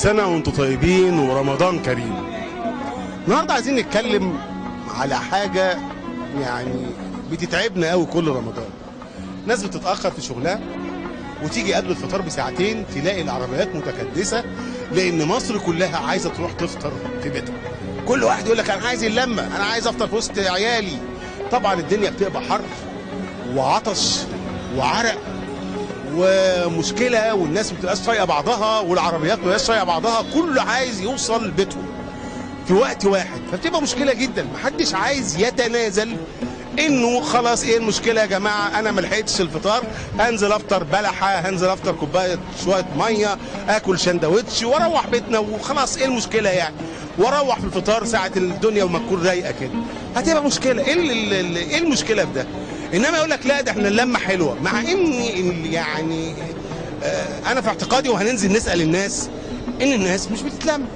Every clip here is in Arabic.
سنة وانتم طيبين ورمضان كريم. النهارده عايزين نتكلم على حاجة يعني بتتعبنا قوي كل رمضان. ناس بتتأخر في شغلها وتيجي قبل الفطار بساعتين تلاقي العربيات متكدسة، لأن مصر كلها عايزة تروح تفطر في بيتها. كل واحد يقول لك أنا عايز اللمة، أنا عايز أفطر في وسط عيالي. طبعا الدنيا بتبقى حر وعطش وعرق ومشكله، والناس ما بتبقاش طايقه بعضها والعربيات ما بتبقاش طايقه بعضها، كله عايز يوصل لبيته في وقت واحد، فبتبقى مشكله جدا. محدش عايز يتنازل انه خلاص ايه المشكله يا جماعه، انا ما لحقتش الفطار، هنزل افطر بلحه، هنزل افطر كوبايه شويه ميه، اكل سندوتش واروح بيتنا وخلاص، ايه المشكله يعني؟ واروح في الفطار ساعه الدنيا وما تكون رايقه كده، هتبقى مشكله. ايه المشكله في ده؟ انما يقول لك لا ده احنا اللمه حلوه، مع ان يعني انا في اعتقادي وهننزل نسال الناس ان الناس مش بتتلم،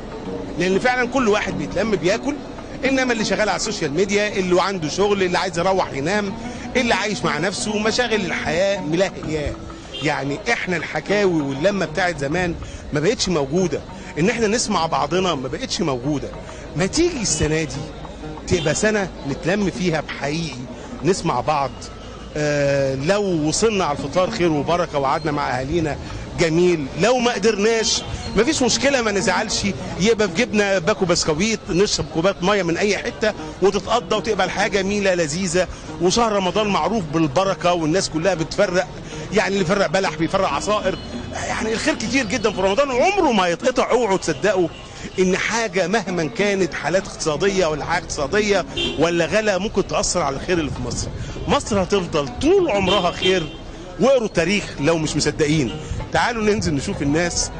لان فعلا كل واحد بيتلم بياكل، انما اللي شغال على السوشيال ميديا، اللي عنده شغل، اللي عايز يروح ينام، اللي عايش مع نفسه، مشاغل الحياه ملهياه. يعني احنا الحكاوي واللمه بتاعت زمان ما بقتش موجوده، ان احنا نسمع بعضنا ما بقتش موجوده. ما تيجي السنه دي تبقى سنه نتلم فيها بحقيقي، نسمع بعض. لو وصلنا على الفطار خير وبركه وقعدنا مع اهالينا جميل، لو ما قدرناش مفيش مشكله، ما نزعلش، يبقى في جبنا باكو بسكويت، نشرب كوبايه ميه من اي حته وتتقضى وتبقى الحياه جميله لذيذه. وشهر رمضان معروف بالبركه والناس كلها بتفرق، يعني اللي فرق بلح بيفرق عصائر، يعني الخير كتير جدا في رمضان وعمره ما يتقطع. اوعوا تصدقوا ان حاجه مهما كانت حالات اقتصاديه ولا حاجه اقتصاديه ولا غلا ممكن تاثر على الخير اللي في مصر. مصر هتفضل طول عمرها خير. واقروا التاريخ لو مش مصدقين، تعالوا ننزل نشوف الناس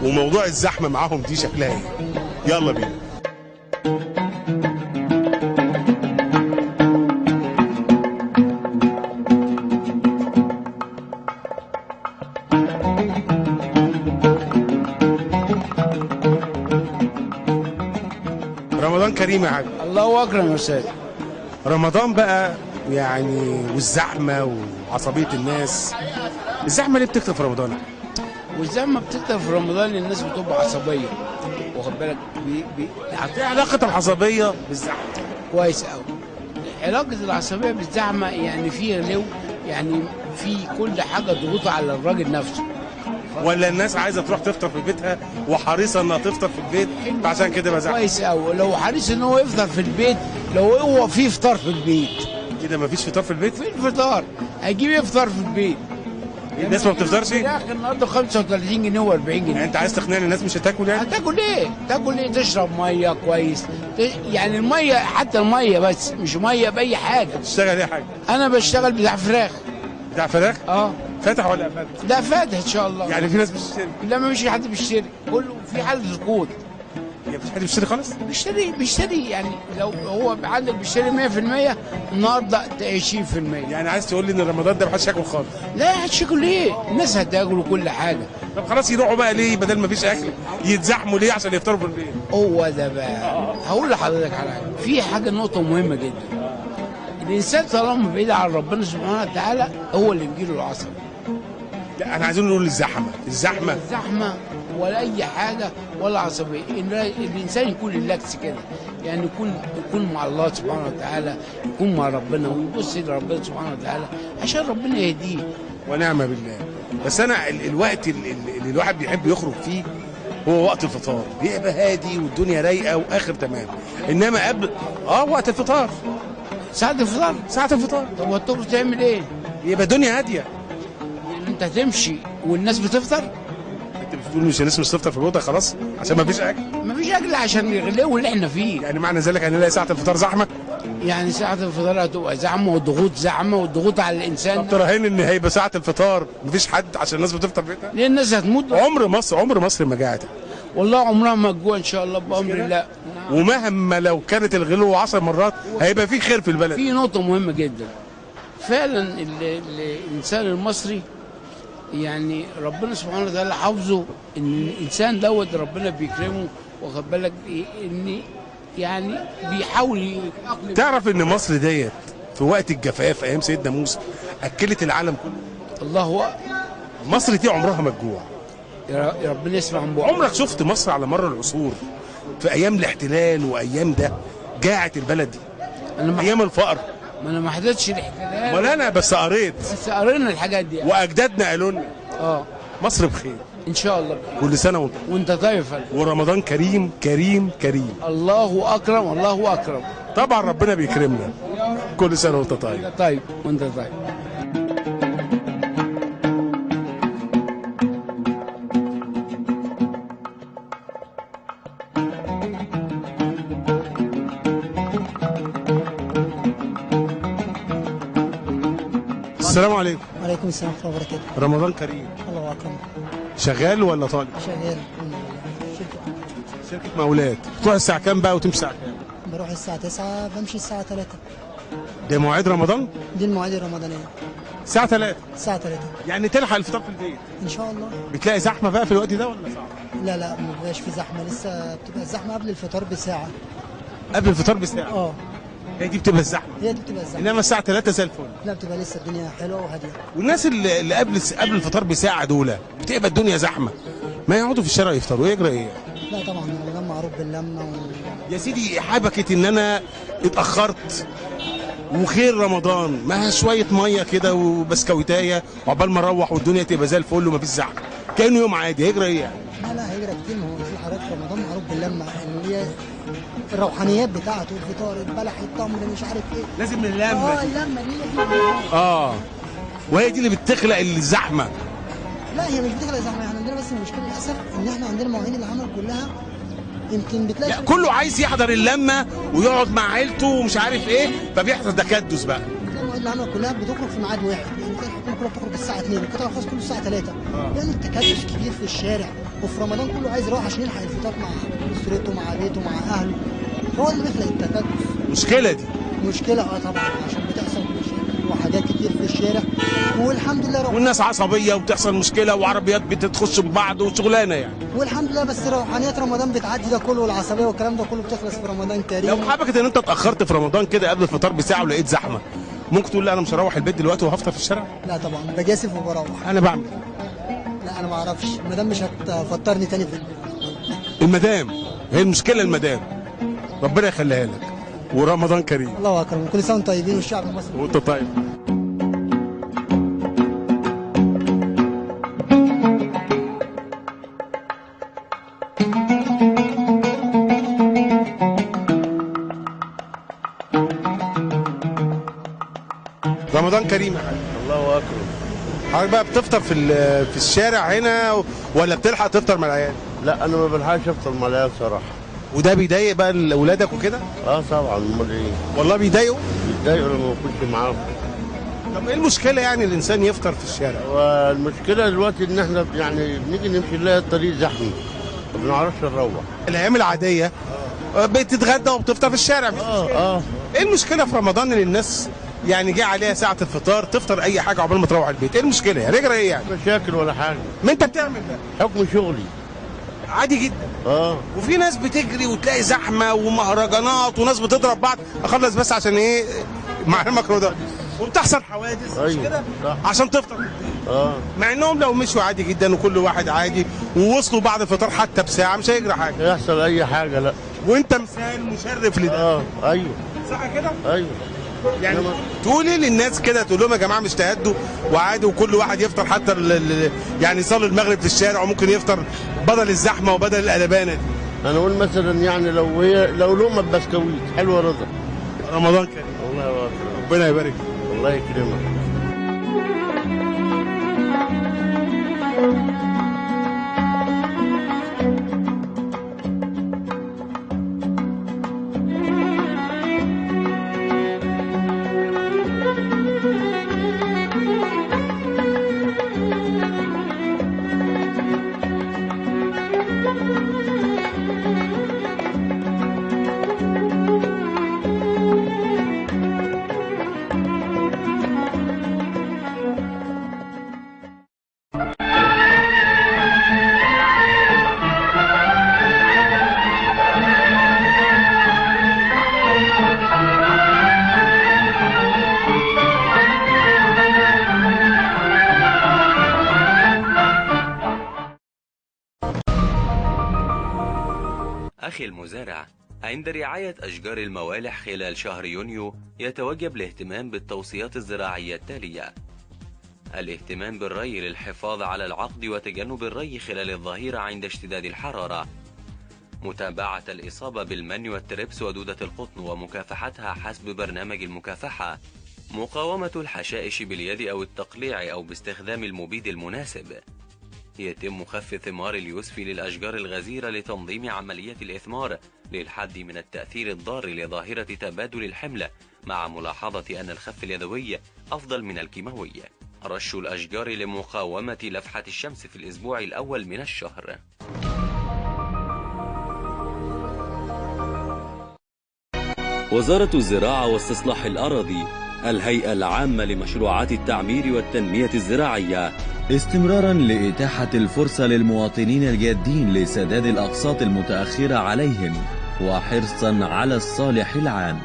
وموضوع الزحمه معاهم دي شكلها ايه. يلا بينا. رمضان كريم يا حاج. الله اكرم يا استاذ. رمضان بقى يعني والزحمه وعصبيه الناس. الزحمه ليه بتكتر في رمضان؟ والزحمه بتكتر في رمضان، الناس بتبقى عصبيه، واخد بالك؟ ايه علاقه العصبيه بالزحمه؟ كويس قوي. علاقه العصبيه بالزحمه يعني في غلو، يعني في كل حاجه ضغوطه على الراجل نفسه، ولا الناس عايزه تروح تفطر في بيتها وحريصه انها تفطر في البيت فعشان كده بقى زحمه؟ كويس قوي. لو حريص ان هو يفطر في البيت، لو هو في فطار في البيت. كده مفيش فطار في البيت؟ في الفطار هيجيب يفطر في البيت. الناس ما بتفطرش؟ يا اخي النهارده 35 جنيه و40 جنيه. يعني انت عايز تقنعني الناس مش هتاكل؟ يعني هتاكل ايه؟ تاكل ايه؟ تشرب ميه كويس، يعني الميه، حتى الميه بس، مش ميه باي حاجه. تشتغل ايه حاجه؟ انا بشتغل بتاع فراخ. بتاع فراخ؟ اه. فاتح ولا قفل؟ لا فاتح ان شاء الله. يعني في ناس بتشتري؟ لا ما فيش حد بيشتري، كله في حاله ركود. يعني مفيش حد بيشتري خالص؟ بيشتري يعني لو هو عندك بيشتري 100%، النهارده 20%. يعني عايز تقول لي ان رمضان ده محدش ياكل خالص؟ لا هتشكل ليه؟ الناس هتاكل كل حاجه. طب خلاص يروحوا بقى ليه بدل ما فيش اكل؟ يتزحموا ليه عشان يفطروا في البيت؟ هو ده بقى. هقول لحضرتك على حاجه، في حاجه نقطه مهمه جدا. الانسان طالما بعيد عن ربنا سبحانه وتعالى هو اللي بيجيله العصب. لا احنا عايزين نقول الزحمه ولا اي حاجه ولا عصبيه. الانسان يكون ريلاكس كده، يعني يكون مع الله سبحانه وتعالى، يكون مع ربنا ويبص لربنا سبحانه وتعالى عشان ربنا يهديه. ونعم بالله. بس انا الوقت اللي الواحد بيحب يخرج فيه هو وقت الفطار، بيبقى هادي والدنيا رايقه واخر تمام. انما قبل وقت الفطار، ساعة الفطار. طب والطبخ تعمل ايه؟ يبقى الدنيا هاديه. يعني انت هتمشي والناس بتفطر؟ انت بتقول مش الناس مش تفطر في الوضع خلاص عشان ما فيش اكل؟ ما فيش اكل عشان الغلو اللي احنا فيه. يعني معنى ذلك هنلاقي ساعه الفطار زحمه؟ يعني ساعة الفطار هتبقى زحمه والضغوط زحمه والضغوط على الانسان. طب تراهن ان هيبقى ساعه الفطار مفيش حد عشان الناس بتفطر في بيتها؟ ليه الناس هتموت؟ عمر مصر ما جاعت. والله عمرها ما تجوع ان شاء الله بامر الله. ومهما لو كانت الغلو 10 مرات هيبقى في خير في البلد. في نقطه مهمه جدا فعلا، الانسان المصري يعني ربنا سبحانه وتعالى حافظه، ان الانسان دوت ربنا بيكرمه، واخد بالك ان يعني بيحاول يتأقلم. تعرف ان مصر ديت في وقت الجفاف ايام سيدنا موسى اكلت العالم كله؟ الله. مصر دي عمرها ما تجوع. يا ربنا يسمع عن بقى. عمرك شفت مصر على مر العصور في ايام الاحتلال وايام ده جاعت البلد دي؟ انا ايام الفقر. ما انا ما حضرتش الاحتلال، ولا انا بس قريت بس قرينا الحاجات دي يعني. واجدادنا قالوا لنا اه مصر بخير. ان شاء الله. كل سنه وانت طيب يا فندم. ورمضان كريم كريم كريم. الله اكرم الله اكرم. طبعا ربنا بيكرمنا. كل سنه وانت طيب. انت طيب وانت طيب. السلام عليكم. وعليكم السلام ورحمة الله وبركاته. رمضان كريم. الله أكرم. شغال ولا طالب؟ شغال شركة مقاولات. بتروح الساعة كام بقى وتمشي الساعة كام؟ بروح الساعة 9 بمشي الساعة 3. ده مواعيد رمضان؟ دي المواعيد الرمضانية. الساعة 3. الساعة 3 يعني تلحق الفطار في البيت. إن شاء الله. بتلاقي زحمة بقى في الوقت ده ولا صعب؟ لا ما بيبقاش في زحمة، لسه بتبقى الزحمة قبل الفطار بساعة. قبل الفطار بساعة؟ هي دي بتبقى الزحمة. هي دي بتبقى الزحمة. انما الساعة 3 زي الفل. لا بتبقى لسه الدنيا حلوة وهادية. والناس اللي قبل الفطار بساعة دول بتبقى الدنيا زحمة، ما يقعدوا في الشارع يفطروا يجرى ايه؟ لا طبعا رمضان معروف باللمة يا سيدي حبكت ان انا اتأخرت وخير رمضان ما شوية مية كده وبسكويتاية وعقبال ما اروح والدنيا تبقى زي الفل ومفيش زحمة، كأنه يوم عادي هيجرى ايه يعني؟ لا هيجرى كتير. ما هو في حضرتك رمضان معروف باللمة، ان هي الروحانيات بتاعته، الفطار، البلح، التمر، مش عارف ايه. لازم اللمة. اللمة دي. وهي دي اللي بتخلق الزحمة. لا هي مش بتخلق زحمه، احنا عندنا بس المشكله للاسف ان احنا عندنا مواعيد العمل كلها يمكن بتلاقي يعني كله عايز يحضر اللمة ويقعد مع عيلته ومش عارف ايه، فبيحصل تكدس بقى. بتلاقي مواعيد العمل كلها بتخرج في ميعاد واحد، يعني تلاقي الحكومه كلها بتخرج الساعه 2 والقطاع الخاص كله الساعه 3. بيعمل تكدس كبير في الشارع، وفي رمضان كله عايز يروح عشان يلحق الفطار مع اسرته مع بيته مع اهله، هو اللي بيخلق التكدس. المشكلة دي مشكله طبعا، عشان بتحصل مشاكل وحاجات كتير في الشارع، والحمد لله والناس عصبيه وبتحصل مشكله وعربيات بتخش ببعض وشغلانه يعني. والحمد لله. بس روحانيات رمضان بتعدي ده كله، والعصبيه والكلام ده كله بتخلص في رمضان كريم. لو حبكت ان انت اتاخرت في رمضان كده قبل الفطار بساعه ولقيت زحمه، ممكن تقول لا انا مش هروح البيت دلوقتي وهفطر في الشارع؟ لا طبعا بجاسف وبروح. انا بعمل. لا انا ما اعرفش، المدام مش هتفطرني تاني في البيت. المدام هي المشكله، المدام ربنا يخليها لك. ورمضان كريم. الله اكبر، كل سنه وانتم طيبين والشعب المصري وانت طيب. رمضان كريم يا حبيبي. الله اكبر. حضرتك بقى بتفطر في الشارع هنا ولا بتلحق تفطر مع العيال؟ لا انا ما بلحقش افطر مع العيال صراحه. وده بيضايق بقى اولادك وكده؟ طبعا، امال ايه؟ والله بيضايقوا؟ بيتضايقوا لما ما اكونش معاهم. طب ايه المشكله يعني الانسان يفطر في الشارع؟ والمشكله دلوقتي ان احنا يعني بنيجي نمشي نلاقي الطريق زحمه ما بنعرفش نروح. الايام العاديه بتتغدى وبتفطر في الشارع. ايه المشكله في رمضان ان الناس يعني جه عليها ساعه الفطار تفطر اي حاجه عقبال ما تروح البيت؟ ايه المشكله يعني؟ رجع ايه يعني؟ مشاكل ولا حاجه. ما انت بتعمل ده حكم شغلي. عادي جدا. وفي ناس بتجري وتلاقي زحمه ومهرجانات وناس بتضرب بعض. اخلص بس عشان ايه معلومك ده، وبتحصل حوادث. أيوة. مش كده؟ صح. عشان تفطر. مع انهم لو مشوا عادي جدا وكل واحد عادي ووصلوا بعد الفطار حتى بساعه مش هيجرى حاجه. يحصل اي حاجه. لا وانت مثال مشرف لده. ايوه صح كده؟ ايوه. يعني تقول ايه للناس كده؟ تقول لهم يا جماعه مش تهدوا وعادي وكل واحد يفطر حتى يعني يصلي المغرب في الشارع وممكن يفطر بدل الزحمه وبدل القلبانه دي. انا اقول مثلا يعني لو لقمه بسكويت حلوه رضا. رمضان كريم. الله اكبر. ربنا يبارك. الله يكرمك. أخي المزارع، عند رعاية أشجار الموالح خلال شهر يونيو يتوجب الاهتمام بالتوصيات الزراعية التالية: الاهتمام بالري للحفاظ على العقد وتجنب الري خلال الظهيرة عند اشتداد الحرارة، متابعة الإصابة بالمن والتربس ودودة القطن ومكافحتها حسب برنامج المكافحة، مقاومة الحشائش باليد أو التقليع أو باستخدام المبيد المناسب. يتم خف ثمار اليوسفي للأشجار الغزيرة لتنظيم عملية الإثمار للحد من التأثير الضار لظاهرة تبادل الحمل، مع ملاحظة أن الخف اليدوي أفضل من الكيماوي. رش الأشجار لمقاومة لفحة الشمس في الأسبوع الأول من الشهر. وزارة الزراعة واستصلاح الأراضي، الهيئة العامة لمشروعات التعمير والتنمية الزراعية، استمرارا لإتاحة الفرصة للمواطنين الجادين لسداد الأقساط المتأخرة عليهم وحرصا على الصالح العام،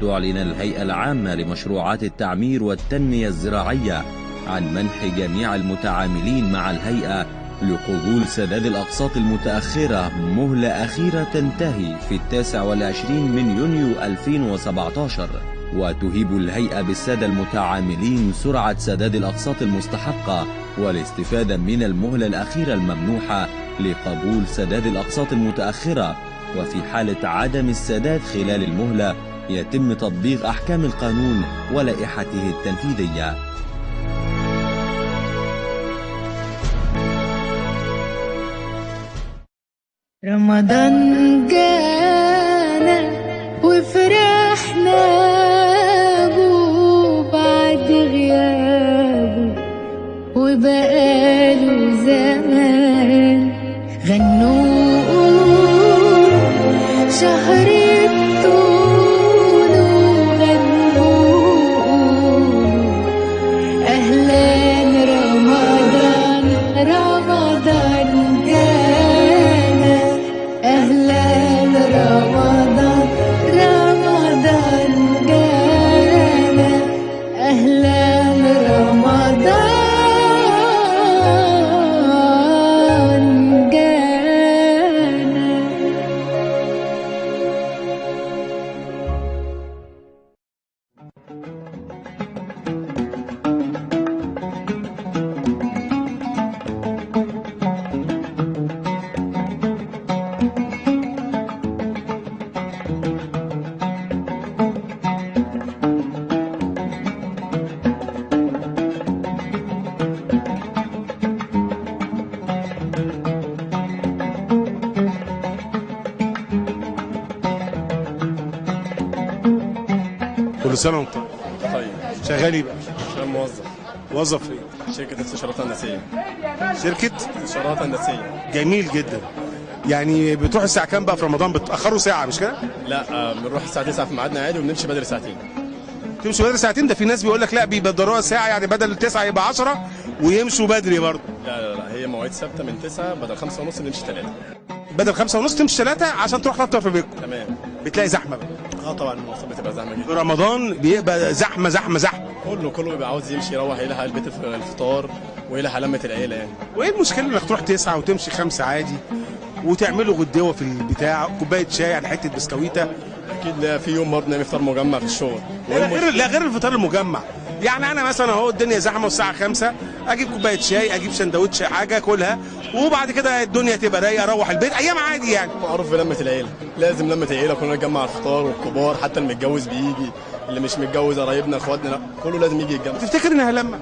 تعلن الهيئة العامة لمشروعات التعمير والتنمية الزراعية عن منح جميع المتعاملين مع الهيئة لقبول سداد الأقساط المتأخرة مهلة أخيرة تنتهي في 29 من يونيو 2017. وتهيب الهيئة بالسادة المتعاملين سرعة سداد الأقساط المستحقة والاستفادة من المهلة الأخيرة الممنوحة لقبول سداد الأقساط المتأخرة، وفي حالة عدم السداد خلال المهلة يتم تطبيق أحكام القانون ولائحته التنفيذية. رمضان جانا وفرحنا بعد غيابه وبقاله زمان، غنوا قولوا شهر الطول وغنوا قولوا أهلا رمضان، رمضان جانا أهلا رمضان، رمضان جانا أهلا رمضان جانا. كل سنه وانت طيب. شغال ايه بقى؟ شغال موظف. موظف فين؟ شركة استشارات هندسية. شركه استشارات هندسية. جميل جدا. يعني بتروح الساعه كام بقى في رمضان؟ بتاخروا ساعه مش كده؟ لا بنروح الساعة 9 في ميعادنا عادي وبنمشي بدري ساعتين. تمشوا بدري ساعتين؟ ده في ناس بيقول لك لا بيبدروها ساعه، يعني بدل التسعه يبقى 10 ويمشوا بدري برضه. لا هي مواعيد ثابتة من 9 بدل 5 ونص بنمشي 3. بدل 5 ونص تمشي 3 عشان تروح تفطر في بيتكم. تمام. بتلاقي زحمه بقى. طبعا المواصلات بتبقى زحمة في جدا. رمضان بيبقى زحمه زحمه زحمه. كله بيبقى عاوز يمشي يروح يلحق البيت في الفطار ويلحق لمة العيلة يعني. وايه المشكله انك تروح 9 وتمشي 5 عادي وتعملوا غدوه في البتاع، كوبايه شاي يعني حته بسكويته؟ أكيد لا، في يوم برضه نعمل فطار مجمع في الشغل. لا غير الفطار المجمع. يعني انا مثلا اهو الدنيا زحمه والساعه 5 اجيب كوبايه شاي، اجيب سندوتش حاجه اكلها، وبعد كده الدنيا تبقى رايقه اروح البيت، ايام عادي يعني. معروف بلمة العيلة، لازم لمة العيلة كلنا نتجمع على الفطار، والكبار حتى المتجوز بيجي، اللي مش متجوز قرايبنا اخواتنا لا كله لازم يجي يتجمع. تفتكر انها لمه؟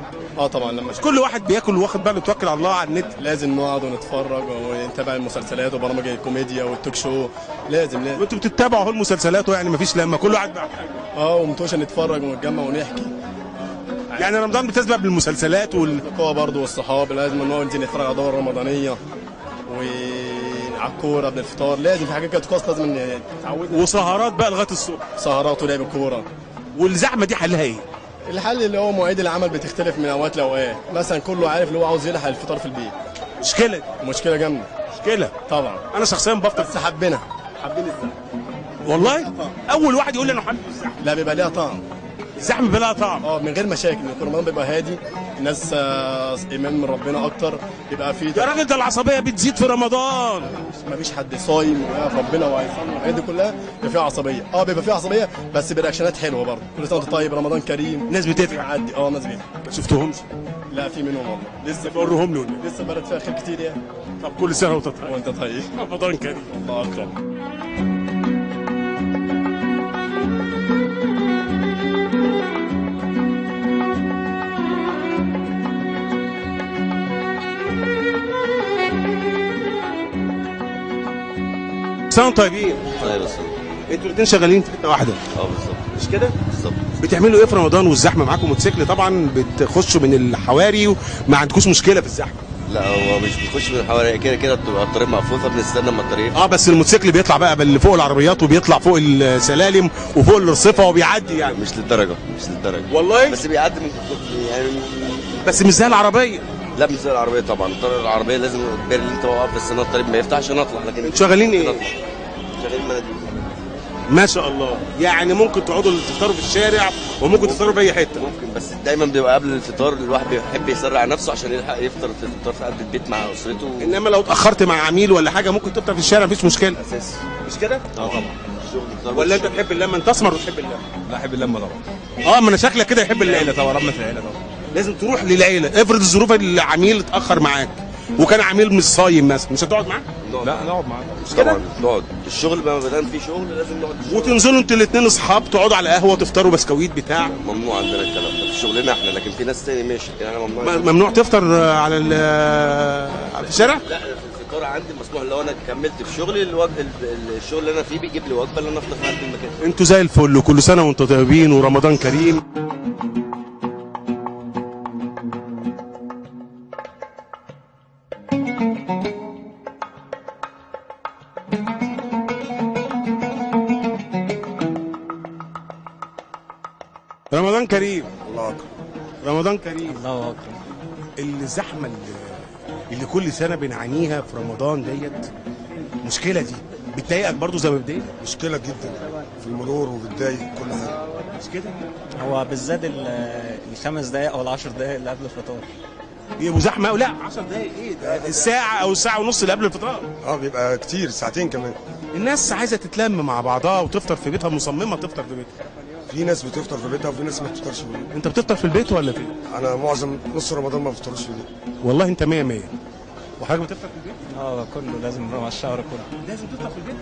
طبعا لما كل واحد بياكل واخد باله توكل على الله على النت. لازم نقعد ونتفرج ونتابع المسلسلات وبرامج الكوميديا والتوك شو، لازم. وانتوا بتتابعوا اهو المسلسلات يعني مفيش لمه، كل واحد بقى. ومتوش نتفرج ونتجمع ونحكي. يعني رمضان بتسبب بالمسلسلات والقوة برضه والصحاب، لازم نقعد ننزل نتفرج على دورة رمضانية وعلى الكورة قبل الفطار، لازم في حاجات كده طقوس لازم نتعود. وسهرات بقى لغاية الصبح. سهرات ولعب الكورة. والزحمة دي حلها ايه؟ الحل اللي هو مواعيد العمل بتختلف من اوقات لاوقات، مثلا كله عارف اللي هو عاوز يلحق الفطار في البيت. مشكلة جامدة. مشكلة طبعا. انا شخصيا بفطر. بس حابين الزحمة والله؟ اول واحد يقول لي انا حابب الزحمة. لا بيبقى ليها طعم. الزحمه بلا طعم. من غير مشاكل، لان رمضان بيبقى هادي، الناس ايمان من ربنا اكتر، بيبقى في يا راجل ده العصبيه بتزيد في رمضان. مفيش حد صايم ويعرف ربنا وهيصلي والحاجات دي كلها بيبقى فيها عصبيه. بيبقى فيها عصبيه بس برياكشنات حلوه برضه. كل سنه وانت طيب، رمضان كريم. ناس بتضحك. بيعدي ناس بتضحك. ما شفتهمش؟ لا في منهم والله، لسه وريهم لي. لسه البلد فيها خير كتير يعني. طب كل سنه وانت طيب. وانت طيب. رمضان كريم. الله اكبر. سنة طيبين. طيب بس انتوا الاثنين شغالين في حته واحده. بالظبط. مش كده؟ بالظبط. بتعملوا ايه في رمضان والزحمه؟ معاكم موتوسيكل طبعا، بتخشوا من الحواري وما عندكوش مشكله في الزحمه. لا هو مش بيخش من الحواري، كده بتبقى الطريق مقفول فبنستنى اما الطريق. بس الموتوسيكل بيطلع بقى باللي فوق العربيات وبيطلع فوق السلالم وفوق الرصيفه وبيعدي يعني. مش للدرجه. والله بس بيعدي يعني بس مش زي العربيه. لا مش زي العربيه طبعا. الطريق العربيه لازم اجباري اللي انت واقف، بس انا الطريق ما يفتحش نطلع. لكن انتوا شغالين ايه؟ شغالين مناديل. ما شاء الله. يعني ممكن تقعدوا تفطروا في الشارع وممكن تفطروا في اي حته. ممكن، بس دايما بيبقى قبل الفطار الواحد بيحب يسرع نفسه عشان يلحق يفطر في قلب البيت مع اسرته. انما لو اتاخرت مع عميل ولا حاجه ممكن تفطر في الشارع مفيش مشكله. اساسي. مش كده؟ طبعا. ولا انت تحب اللمه؟ انت اسمر وتحب اللمه؟ لا احب اللمه طبعا. ما انا شكلك كده يحب العيله اللمه طبعا، ربنا في العيله طبعا. لازم تروح للعيله. افرض الظروف العميل اتاخر معاك وكان عميل مش صايم مثلا، مش هتقعد معاه؟ لا نقعد معاه. مش كده؟ نقعد الشغل ما دام في شغل لازم نقعد. وتنزلوا انتوا الاثنين اصحاب تقعدوا على قهوه تفطروا بسكويت بتاع. ممنوع عندنا الكلام ده في شغلنا احنا، لكن في ناس تاني ماشي، لكن احنا ممنوع. ممنوع تفطر على في الشارع؟ لا في الفطار عندي مسموح. لو انا كملت في شغلي الشغل اللي انا فيه بيجيب لي وجبه اللي انا افطر في قلب المكان. انتوا زي الفل، وكل سنه وانتوا طيبين ورمضان كريم. رمضان كريم. الله اكبر. رمضان كريم. الله اكبر. الزحمه اللي كل سنه بنعانيها في رمضان ديت، المشكله دي بتضايقك برضو زي ما بتضايق؟ مشكله جدا في المرور وبتضايق كل حاجه. مش كده؟ هو بالذات الخمس دقائق او العشر دقائق اللي قبل الفطار يبقوا زحمه أو لا 10 دقايق ايه ده؟ الساعه او الساعه ونص اللي قبل الفطار. بيبقى كتير، ساعتين كمان. الناس عايزه تتلم مع بعضها وتفطر في بيتها، مصممه تفطر في بيتها. في ناس بتفطر في بيتها وفي ناس ما بتفطرش في بيتها. انت بتفطر في البيت ولا فين؟ انا معظم نص رمضان ما بفطرش في البيت. والله انت 100 100. وحضرتك بتفطر في البيت؟ كله لازم مع الشهر كله لازم تفطر في البيت؟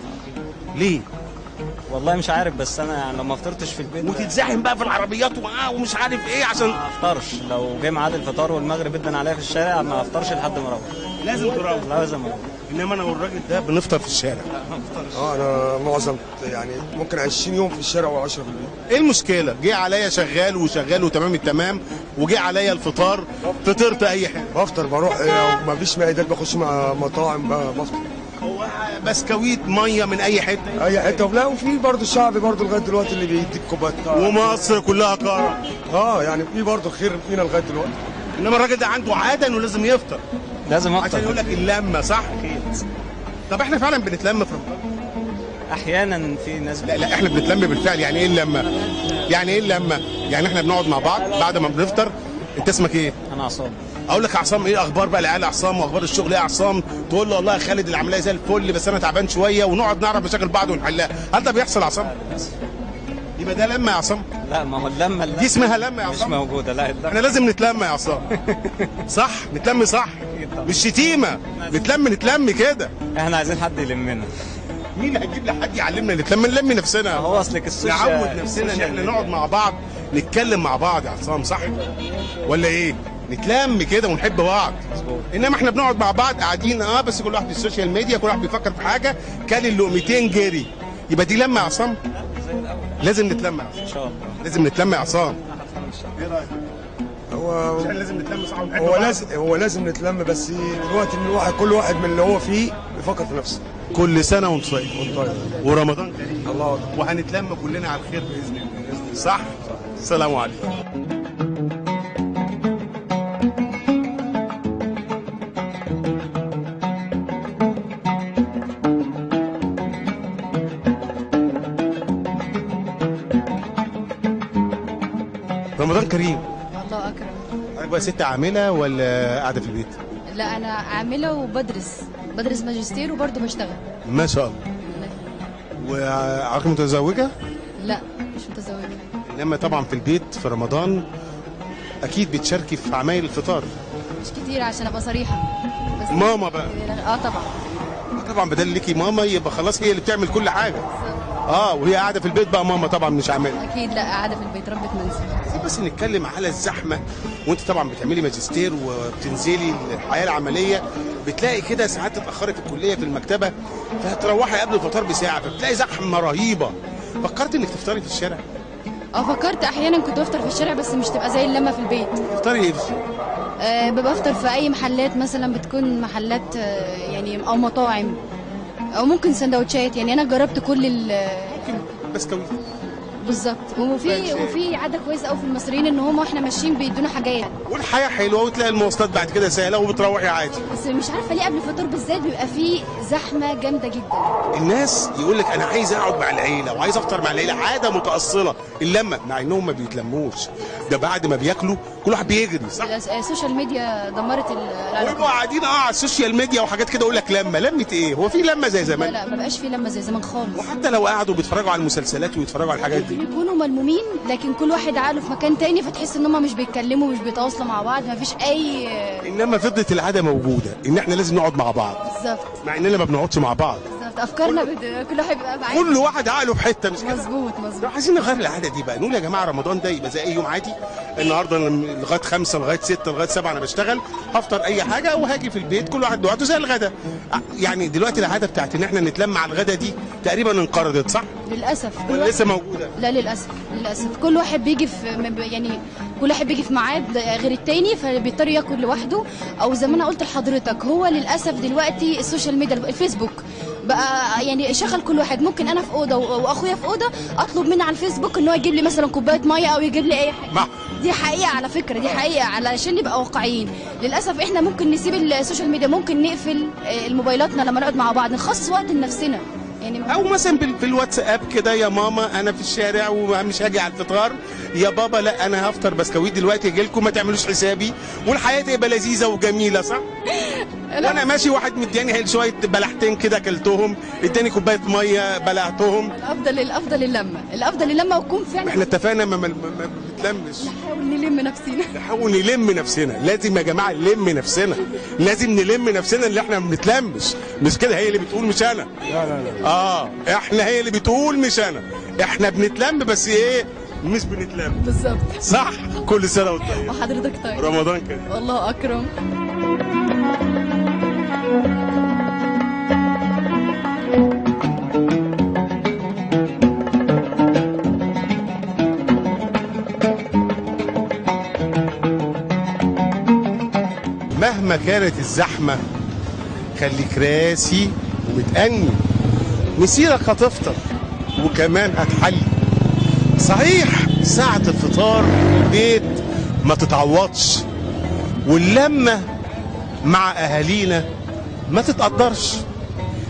ليه؟ والله مش عارف، بس انا يعني لو ما فطرتش في البيت وتتزاحم بقى في العربيات ومش عارف ايه عشان ما افطرش. لو جه ميعاد الفطار والمغرب ادن عليا في الشارع ما افطرش لحد ما اروح. لازم تروح. لازم اروح. انما انا والراجل ده بنفطر في الشارع. ما افطرش. انا معظم يعني ممكن 20 يوم في الشارع و10 في البيت. ايه المشكله؟ جه عليا شغال وتمام التمام، وجه عليا الفطار فطرت اي حاجه. بفطر بروح لو ما فيش مائدات بخش مع مطاعم بفطر. هو بسكويت ميه من اي حته؟ اي حته. لا وفي برضه الشعب برضه لغايه دلوقتي اللي بيديك كوبايات. ومصر كلها كرم. يعني في برضه خير فينا لغايه دلوقتي. انما الراجل ده عنده عاده انه لازم يفطر. لازم افطر عشان يقول لك اللمه صح كده. طب احنا فعلا بنتلم في رمضان؟ احيانا في ناس لا احنا بنتلم بالفعل. يعني ايه اللمه؟ يعني احنا بنقعد مع بعض بعد ما بنفطر. انت اسمك ايه؟ انا عصام. اقول لك يا عصام، ايه اخبار بقى العيال يا عصام واخبار الشغل ايه يا عصام؟ تقول له والله يا خالد العمليه زي الفل بس انا تعبان شويه، ونقعد نعرف مشاكل بعض ونحلها. هل ده بيحصل يا عصام؟ يبقى ده لمه يا عصام؟ لا ما هو اللمه دي اسمها لمه يا عصام؟ مش موجوده. لا اللمه احنا لازم نتلم يا عصام. صح نتلم صح، مش شتيمه. نتلم كده. احنا عايزين حد يلمنا. مين اللي هتجيب لحد يعلمنا نتلم؟ نلم نفسنا. هو اصلك السوشيال نعود نفسنا ان احنا نقعد مع بعض نتكلم مع بعض يا عصام، صح ولا ايه؟ نتلم كده ونحب بعض. انما احنا بنقعد مع بعض قاعدين بس كل واحد في السوشيال ميديا، كل واحد بيفكر في حاجه، كل اللقمتين جري. يبقى دي لمه يا عصام؟ لازم نتلم يا عصام ان شاء الله. لازم نتلم يا عصام. ايه رايك؟ هو لازم نتلم صح ونحب هو لازم نتلم، بس دلوقتي ان كل واحد من اللي هو فيه بيفكر في نفسه. كل سنه وانت طيب ورمضان كريم. الله أكبر. وهنتلم كلنا على الخير باذن الله. صح؟ السلام عليكم. رمضان كريم. الله اكرم. حضرتك بقى ست عامله ولا قاعده في البيت؟ لا انا عامله بدرس ماجستير وبرضه بشتغل. ما شاء الله. وحضرتك متزوجه؟ لا مش متزوجه. انما طبعا في البيت في رمضان اكيد بتشاركي في عمايل الفطار. مش كتير عشان ابقى صريحه. بس ماما بقى. طبعا. طبعا بدل ليكي ماما يبقى خلاص هي اللي بتعمل كل حاجه. وهي قاعده في البيت بقى ماما طبعا مش عامله. اكيد لا قاعده في البيت ربة منزل. بس نتكلم على الزحمه، وانت طبعا بتعملي ماجستير وبتنزلي الحياه العمليه، بتلاقي كده ساعات تتاخري في الكليه في المكتبه فهتروحي قبل الفطار بساعه فبتلاقي زحمه رهيبه. فكرت انك تفطري في الشارع؟ فكرت احيانا كنت بفطر في الشارع بس مش تبقى زي اللمه في البيت. تفطري ايه؟ ببقى افطر في اي محلات مثلا بتكون محلات يعني او مطاعم او ممكن سندوتشات. يعني انا جربت كل ممكن بسكويت بالظبط. وفي عاده كويسه قوي في المصريين ان هم واحنا ماشيين بيدونا حاجات والحياه حلوه وتلاقي المواصلات بعد كده سهله وبتروحي عادي. بس مش عارفه ليه قبل الفطار بالذات بيبقى فيه زحمه جامده جدا. الناس يقول لك انا عايز اقعد مع العيله وعايز افطر مع العيله، عاده متاصله اللمه، مع انهم ما بيتلموش. ده بعد ما بياكلوا كل واحد بيجري صح. السوشيال ميديا دمرت ويبقوا قاعدين على السوشيال ميديا وحاجات كده يقول لك لمه ايه؟ هو في لمه زي زمان؟ لا ما بقاش في لمه زي زمان خالص. وحتى لو قعدوا بيتفرجوا على المسلسلات ويتفرجوا على الحاجات دي بيكونوا ملمومين لكن كل واحد عقله في مكان تاني فتحس ان هم مش بيتكلموا مش بيتواصلوا مع بعض ما فيش اي. انما فضلت العاده موجوده ان احنا لازم نقعد مع بعض بالظبط مع اننا ما بنقعدش مع بعض. بالظبط افكارنا كل واحد بيبقى معاه كل واحد عقله في حته مش كده. مظبوط. عايزين نغير العاده دي بقى، نقول يا جماعه رمضان ده يبقى زي اي يوم عادي. النهارده لغايه 5 لغايه 6 لغايه 7 انا بشتغل، هفطر اي حاجه وهاجي في البيت كل واحد وقته زي الغدا. يعني دلوقتي العاده بتاعت ان احنا نتلم على الغدا دي تقريبا انقرضت صح؟ للاسف. ولا لسه موجوده؟ لا للاسف كل واحد بيجي في يعني كل واحد بيجي في ميعاد غير التاني فبيضطر ياكل لوحده. او زي ما انا قلت لحضرتك هو للاسف دلوقتي السوشيال ميديا الفيسبوك بقى يعني شغل كل واحد. ممكن انا في اوضه واخويا في اوضه اطلب منه على الفيسبوك ان هو يجيب لي مثلا كوبايه ميه او يجيب لي اي حاجه. دي حقيقه على فكره، دي حقيقه علشان نبقى واقعيين. للاسف احنا ممكن نسيب السوشيال ميديا، ممكن نقفل الموبايلاتنا لما نقعد مع بعض، نخصص وقت لنفسنا. يعني او مثلا في الواتساب كده يا ماما انا في الشارع ومش هاجي على الفطار، يا بابا لا انا هفطر بسكويت دلوقتي اجي لكم ما تعملوش حسابي، والحياه تبقى لذيذه وجميله صح؟ وانا ماشي واحد مدياني شويه بلحتين كده اكلتهم، اداني كوبايه ميه بلعتهم. الافضل اللمه وتكون فعلا احنا اتفقنا ما بنتلمش. نحاول نلم نفسنا. لازم يا جماعه نلم نفسنا، لازم نلم نفسنا اللي احنا ما بنتلمش. مش كده هي اللي بتقول مش انا. لا احنا هي اللي بتقول مش انا. احنا بنتلم بس ايه مش بنتلم. بالظبط صح. كل سنه وانت طيب. وحضرتك طيب. رمضان كريم. والله اكرم. مهما كانت الزحمه خليك راسي ومتأني، مسيرك هتفطر وكمان هتحلي. صحيح ساعة الفطار في البيت ما تتعوضش، واللمة مع أهالينا ما تتقدرش،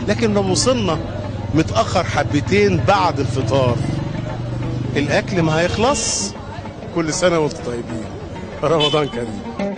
لكن لو وصلنا متأخر حبتين بعد الفطار الأكل ما هيخلص. كل سنة وانتم طيبين، رمضان كريم.